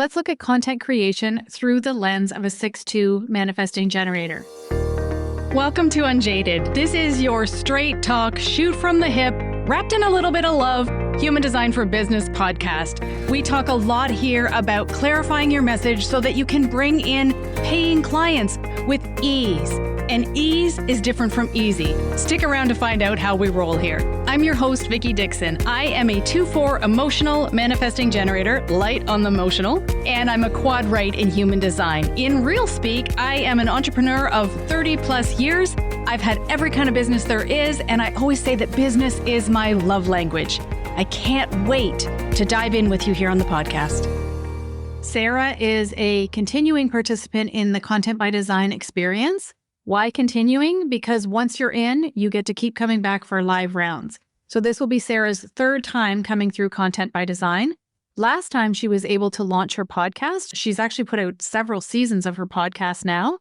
Let's look at content creation through the lens of a 6-2 manifesting generator. Welcome to Unjaded. This is your straight talk, shoot from the hip, wrapped in a little bit of love, human design for business podcast. We talk a lot here about clarifying your message so that you can bring in paying clients with ease. And ease is different from easy. Stick around to find out how we roll here. I'm your host, Vickie Dickson. I am a 2-4 emotional manifesting generator, light on the emotional, and I'm a quad right in human design. In real speak, I am an entrepreneur of 30 plus years. I've had every kind of business there is, and I always say that business is my love language. I can't wait to dive in with you here on the podcast. Sarah is a continuing participant in the Content by Design experience. Why continuing? Because once you're in, you get to keep coming back for live rounds. So this will be Sarah's third time coming through Content by Design. Last time she was able to launch her podcast. She's actually put out several seasons of her podcast now.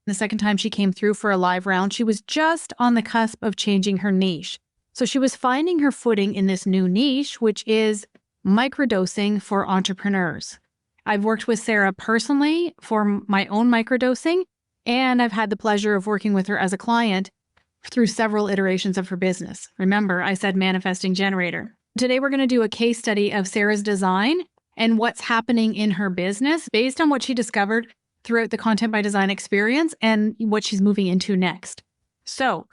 The second time she came through for a live round, she was just on the cusp of changing her niche. So she was finding her footing in this new niche, which is microdosing for entrepreneurs. I've worked with Sarah personally for my own microdosing, and I've had the pleasure of working with her as a client through several iterations of her business. Remember, I said manifesting generator. Today, we're going to do a case study of Sarah's design and what's happening in her business based on what she discovered throughout the Content by Design experience and what she's moving into next. So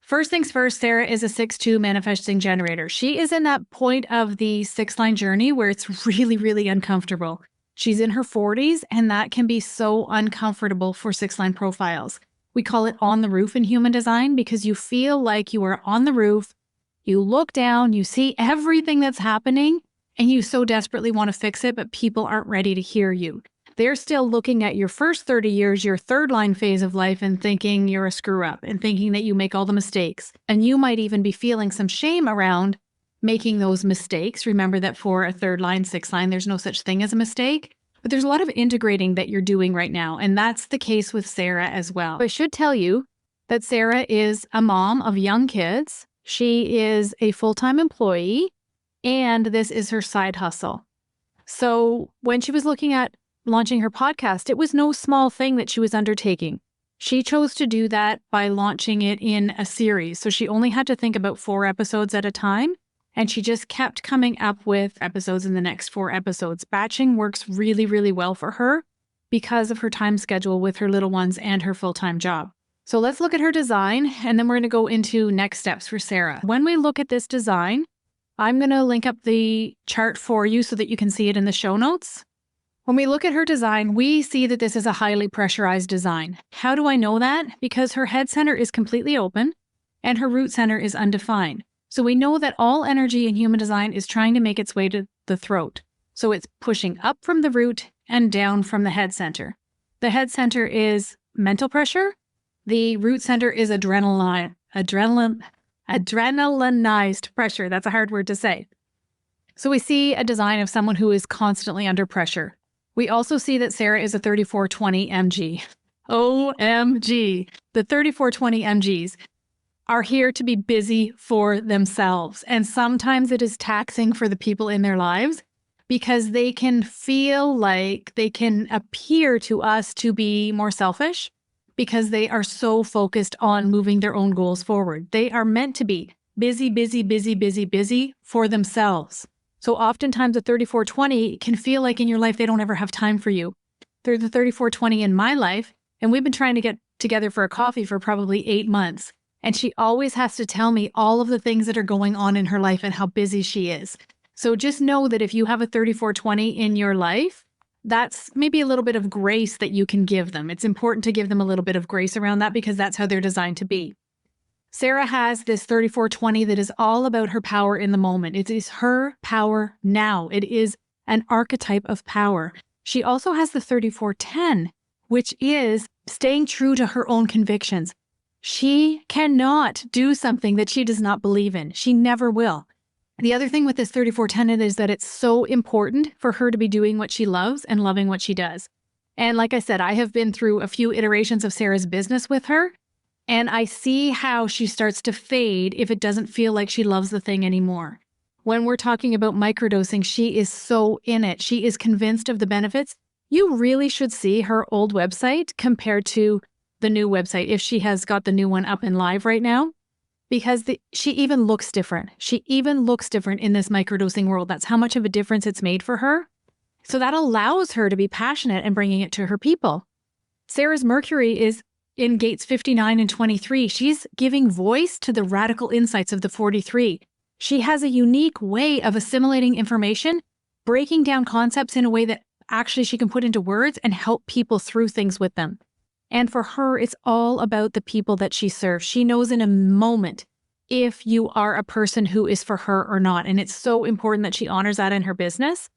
first things first, Sarah is a 6-2 manifesting generator. She is in that point of the 6-line journey where it's really, really uncomfortable. She's in her 40s, and that can be so uncomfortable for 6-line profiles. We call it on the roof in human design because you feel like you are on the roof, you look down, you see everything that's happening, and you so desperately want to fix it, but people aren't ready to hear you. They're still looking at your first 30 years, your 3rd-line phase of life, and thinking you're a screw-up and thinking that you make all the mistakes. And you might even be feeling some shame around making those mistakes. Remember that for a 3rd-line, 6th-line, there's no such thing as a mistake. But there's a lot of integrating that you're doing right now, and that's the case with Sarah as well. I should tell you that Sarah is a mom of young kids. She is a full-time employee, and this is her side hustle. So when she was looking at launching her podcast, it was no small thing that she was undertaking. She chose to do that by launching it in a series. So she only had to think about 4 episodes at a time. And she just kept coming up with episodes in the next 4 episodes. Batching works really, really well for her because of her time schedule with her little ones and her full-time job. So let's look at her design, and then we're going to go into next steps for Sarah. When we look at this design, I'm going to link up the chart for you so that you can see it in the show notes. When we look at her design, we see that this is a highly pressurized design. How do I know that? Because her head center is completely open and her root center is undefined. So we know that all energy in human design is trying to make its way to the throat. So it's pushing up from the root and down from the head center. The head center is mental pressure. The root center is adrenalinized pressure. That's a hard word to say. So we see a design of someone who is constantly under pressure. We also see that Sarah is a 3420 MG. OMG. The 3420 MGs are here to be busy for themselves. And sometimes it is taxing for the people in their lives because they can feel like they can appear to us to be more selfish because they are so focused on moving their own goals forward. They are meant to be busy, busy, busy, busy, busy for themselves. So oftentimes a 3420 can feel like in your life they don't ever have time for you. They're the 3420 in my life, and we've been trying to get together for a coffee for probably 8 months. And she always has to tell me all of the things that are going on in her life and how busy she is. So just know that if you have a 3420 in your life, that's maybe a little bit of grace that you can give them. It's important to give them a little bit of grace around that because that's how they're designed to be. Sarah has this 3420 that is all about her power in the moment. It is her power now. It is an archetype of power. She also has the 3410, which is staying true to her own convictions. She cannot do something that she does not believe in. She never will. The other thing with this 3410 is that it's so important for her to be doing what she loves and loving what she does. And like I said, I have been through a few iterations of Sarah's business with her, and I see how she starts to fade if it doesn't feel like she loves the thing anymore. When we're talking about microdosing, she is so in it. She is convinced of the benefits. You really should see her old website compared to the new website, if she has got the new one up and live right now, because she even looks different. She even looks different in this microdosing world. That's how much of a difference it's made for her. So that allows her to be passionate and bringing it to her people. Sarah's Mercury is in gates 59 and 23. She's giving voice to the radical insights of the 43. She has a unique way of assimilating information, breaking down concepts in a way that actually she can put into words and help people through things with them. And for her, it's all about the people that she serves. She knows in a moment if you are a person who is for her or not. And it's so important that she honors that in her business.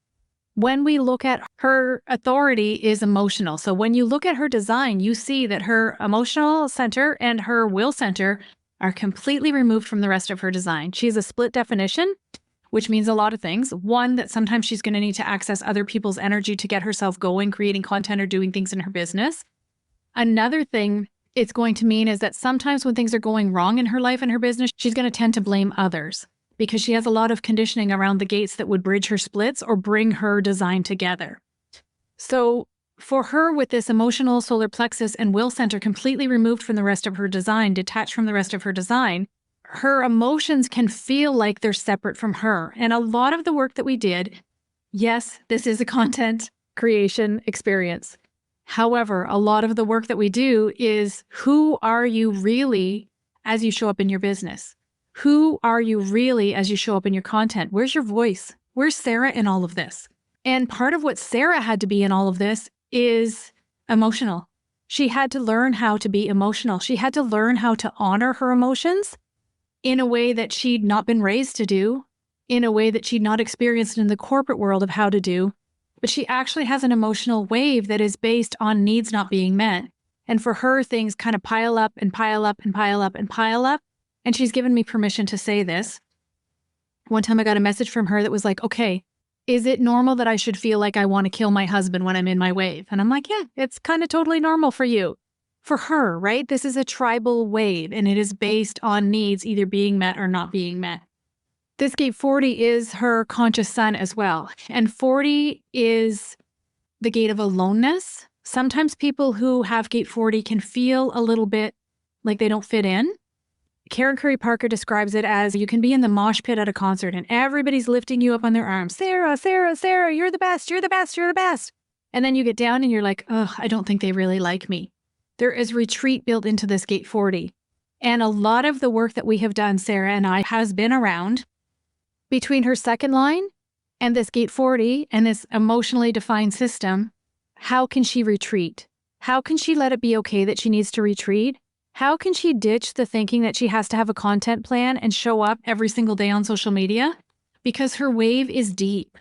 When we look at her authority is emotional. So when you look at her design, you see that her emotional center and her will center are completely removed from the rest of her design. She's a split definition, which means a lot of things. One, that sometimes she's going to need to access other people's energy to get herself going, creating content or doing things in her business. Another thing it's going to mean is that sometimes when things are going wrong in her life and her business, she's going to tend to blame others because she has a lot of conditioning around the gates that would bridge her splits or bring her design together. So for her, with this emotional solar plexus and will center completely removed from the rest of her design, detached from the rest of her design, her emotions can feel like they're separate from her. And a lot of the work that we did, yes, this is a content creation experience. However, a lot of the work that we do is, who are you really as you show up in your business? Who are you really as you show up in your content? Where's your voice? Where's Sarah in all of this? And part of what Sarah had to be in all of this is emotional. She had to learn how to be emotional. She had to learn how to honor her emotions in a way that she'd not been raised to do, in a way that she'd not experienced in the corporate world of how to do. But she actually has an emotional wave that is based on needs not being met. And for her, things kind of pile up and pile up and pile up and pile up. And she's given me permission to say this. One time I got a message from her that was like, okay, is it normal that I should feel like I want to kill my husband when I'm in my wave? And I'm like, yeah, it's kind of totally normal for you. For her, right? This is a tribal wave and it is based on needs either being met or not being met. This gate 40 is her conscious sun as well. And 40 is the gate of aloneness. Sometimes people who have gate 40 can feel a little bit like they don't fit in. Karen Curry Parker describes it as you can be in the mosh pit at a concert and everybody's lifting you up on their arms. Sarah, Sarah, Sarah, you're the best, you're the best, you're the best. And then you get down and you're like, oh, I don't think they really like me. There is retreat built into this gate 40. And a lot of the work that we have done, Sarah and I, has been around between her second line and this gate 40 and this emotionally defined system. How can she retreat? How can she let it be okay that she needs to retreat? How can she ditch the thinking that she has to have a content plan and show up every single day on social media? Because her wave is deep.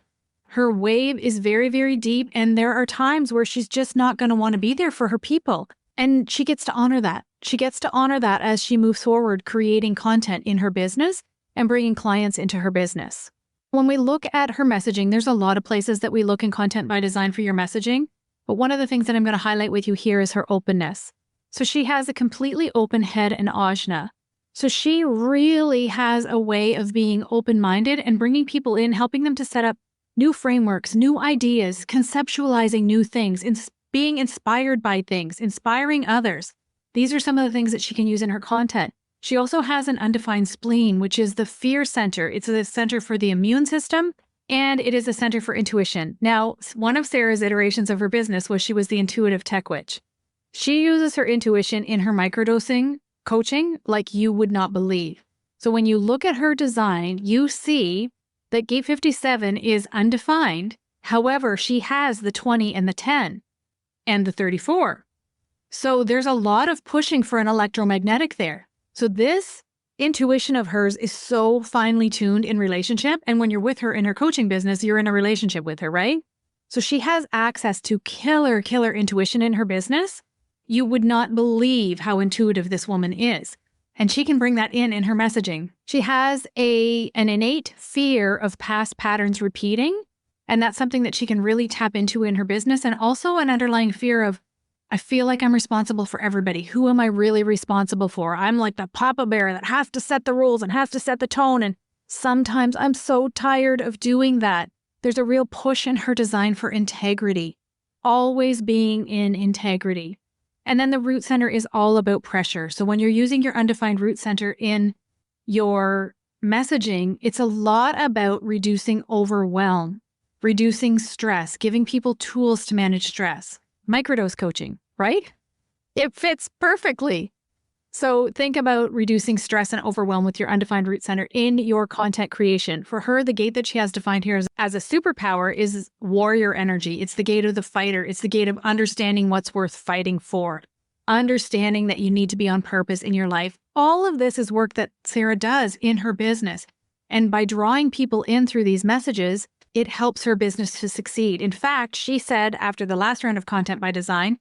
Her wave is very, very deep. And there are times where she's just not going to want to be there for her people. And she gets to honor that. She gets to honor that as she moves forward, creating content in her business and bringing clients into her business. When we look at her messaging, there's a lot of places that we look in content by design for your messaging. But one of the things that I'm going to highlight with you here is her openness. So she has a completely open head and ajna. So she really has a way of being open-minded and bringing people in, helping them to set up new frameworks, new ideas, conceptualizing new things, being inspired by things, inspiring others. These are some of the things that she can use in her content. She also has an undefined spleen, which is the fear center. It's a center for the immune system, and it is a center for intuition. Now, one of Sarah's iterations of her business was she was the intuitive tech witch. She uses her intuition in her microdosing coaching like you would not believe. So when you look at her design, you see that gate 57 is undefined. However, she has the 20 and the 10 and the 34. So there's a lot of pushing for an electromagnetic there. So this intuition of hers is so finely tuned in relationship. And when you're with her in her coaching business, you're in a relationship with her, right? So she has access to killer intuition in her business. You would not believe how intuitive this woman is. And she can bring that in her messaging. She has an innate fear of past patterns repeating. And that's something that she can really tap into in her business. And also an underlying fear of, I feel like I'm responsible for everybody. Who am I really responsible for? I'm like the papa bear that has to set the rules and has to set the tone. And Sometimes I'm so tired of doing that. There's a real push in her design for integrity, always being in integrity. And then the root center is all about pressure. So when you're using your undefined root center in your messaging, it's a lot about reducing overwhelm, reducing stress, giving people tools to manage stress. Microdose coaching, right? It fits perfectly. So think about reducing stress and overwhelm with your undefined root center in your content creation. For her, the gate that she has defined here as a superpower is warrior energy. It's the gate of the fighter. It's the gate of understanding what's worth fighting for, understanding that you need to be on purpose in your life. All of this is work that Sarah does in her business. And by drawing people in through these messages, it helps her business to succeed. In fact, she said after the last round of Content by Design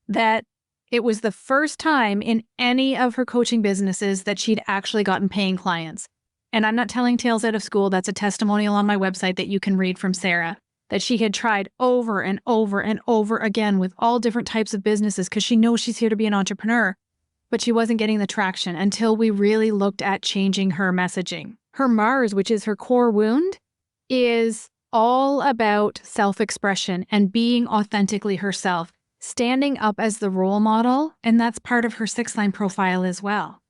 that it was the first time in any of her coaching businesses that she'd actually gotten paying clients. And I'm not telling tales out of school. That's a testimonial on my website that you can read from Sarah, that she had tried over and over and over again with all different types of businesses because she knows she's here to be an entrepreneur, but she wasn't getting the traction until we really looked at changing her messaging. Her Mars, which is her core wound, is all about self-expression and being authentically herself, standing up as the role model, and that's part of her 6-line profile as well.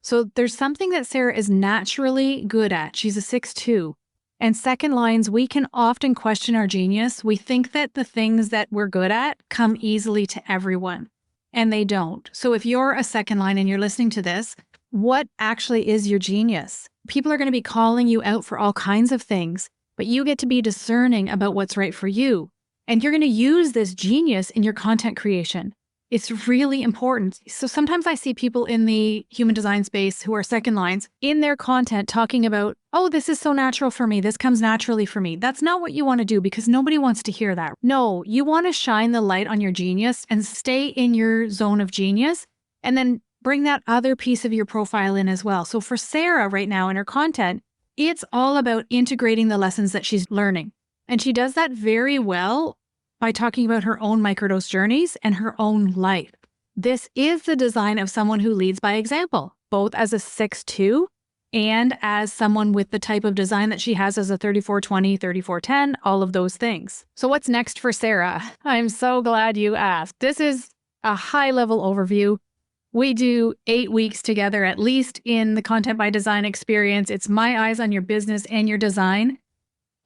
So there's something that Sarah is naturally good at. She's a 6-2. And second lines, we can often question our genius. We think that the things that we're good at come easily to everyone, and they don't. So if you're a second line and you're listening to this, what actually is your genius? People are going to be calling you out for all kinds of things, but you get to be discerning about what's right for you. And you're going to use this genius in your content creation. It's really important. So sometimes I see people in the human design space who are second lines in their content talking about, oh, this is so natural for me. This comes naturally for me. That's not what you want to do because nobody wants to hear that. No, you want to shine the light on your genius and stay in your zone of genius and then bring that other piece of your profile in as well. So for Sarah right now in her content, it's all about integrating the lessons that she's learning. And she does that very well by talking about her own microdose journeys and her own life. This is the design of someone who leads by example, both as a 6-2 and as someone with the type of design that she has as a 34-20, 34-10, all of those things. So what's next for Sarah? I'm so glad you asked. This is a high-level overview. We do 8 weeks together, at least in the Content by Design experience. It's my eyes on your business and your design.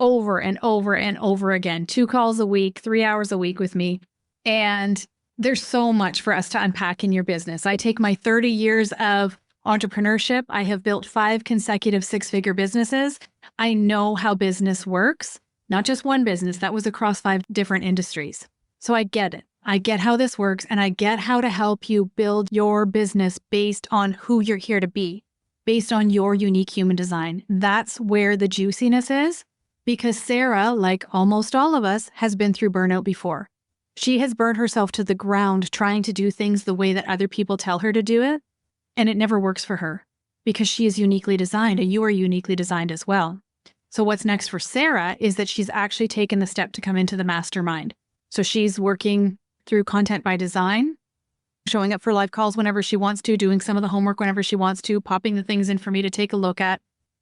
Over and over and over again, 2 calls a week, 3 hours a week with me. And there's so much for us to unpack in your business. I take my 30 years of entrepreneurship. I have built 5 consecutive 6-figure businesses. I know how business works, not just one business. That was across 5 different industries. So I get it. I get how this works, and I get how to help you build your business based on who you're here to be, based on your unique human design. That's where the juiciness is. Because Sarah, like almost all of us, has been through burnout before. She has burned herself to the ground trying to do things the way that other people tell her to do it, and it never works for her because she is uniquely designed, and you are uniquely designed as well. So what's next for Sarah is that she's actually taken the step to come into the mastermind. So she's working through Content by Design, showing up for live calls whenever she wants to, doing some of the homework whenever she wants to, popping the things in for me to take a look at.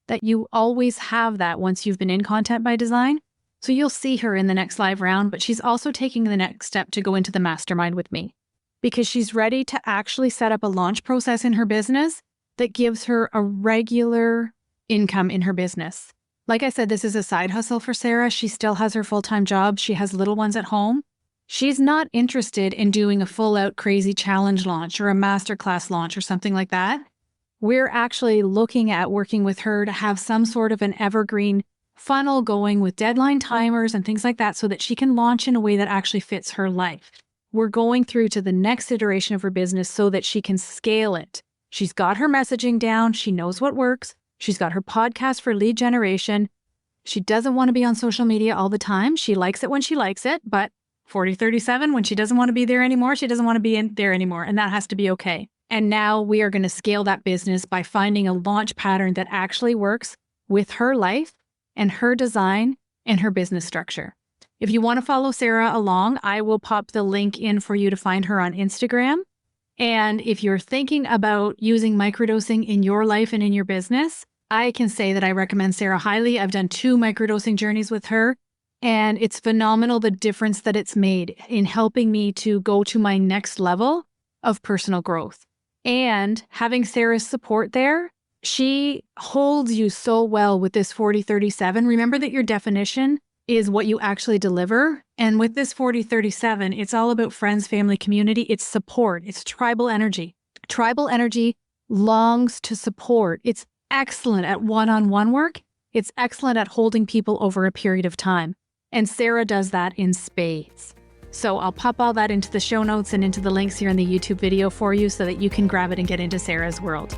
That you always have that once you've been in Content by Design. So you'll see her in the next live round, but she's also taking the next step to go into the mastermind with me because she's ready to actually set up a launch process in her business that gives her a regular income in her business. Like I said, this is a side hustle for Sarah. She still has her full-time job. She has little ones at home. She's not interested in doing a full-out crazy challenge launch or a masterclass launch or something like that. We're actually looking at working with her to have some sort of an evergreen funnel going with deadline timers and things like that so that she can launch in a way that actually fits her life. We're going through to the next iteration of her business so that she can scale it. She's got her messaging down. She knows what works. She's got her podcast for lead generation. She doesn't want to be on social media all the time. She likes it when she likes it, but 40-37, when she doesn't want to be there anymore, she doesn't want to be in there anymore, and that has to be okay. And now we are going to scale that business by finding a launch pattern that actually works with her life and her design and her business structure. If you want to follow Sarah along, I will pop the link in for you to find her on Instagram. And if you're thinking about using microdosing in your life and in your business, I can say that I recommend Sarah highly. I've done 2 microdosing journeys with her, and it's phenomenal the difference that it's made in helping me to go to my next level of personal growth. And having Sarah's support there, she holds you so well with this 40-37. Remember that your definition is what you actually deliver. And with this 40-37, it's all about friends, family, community. It's support. It's tribal energy. Tribal energy longs to support. It's excellent at one-on-one work. It's excellent at holding people over a period of time. And Sarah does that in spades. So I'll pop all that into the show notes and into the links here in the YouTube video for you so that you can grab it and get into Sarah's world.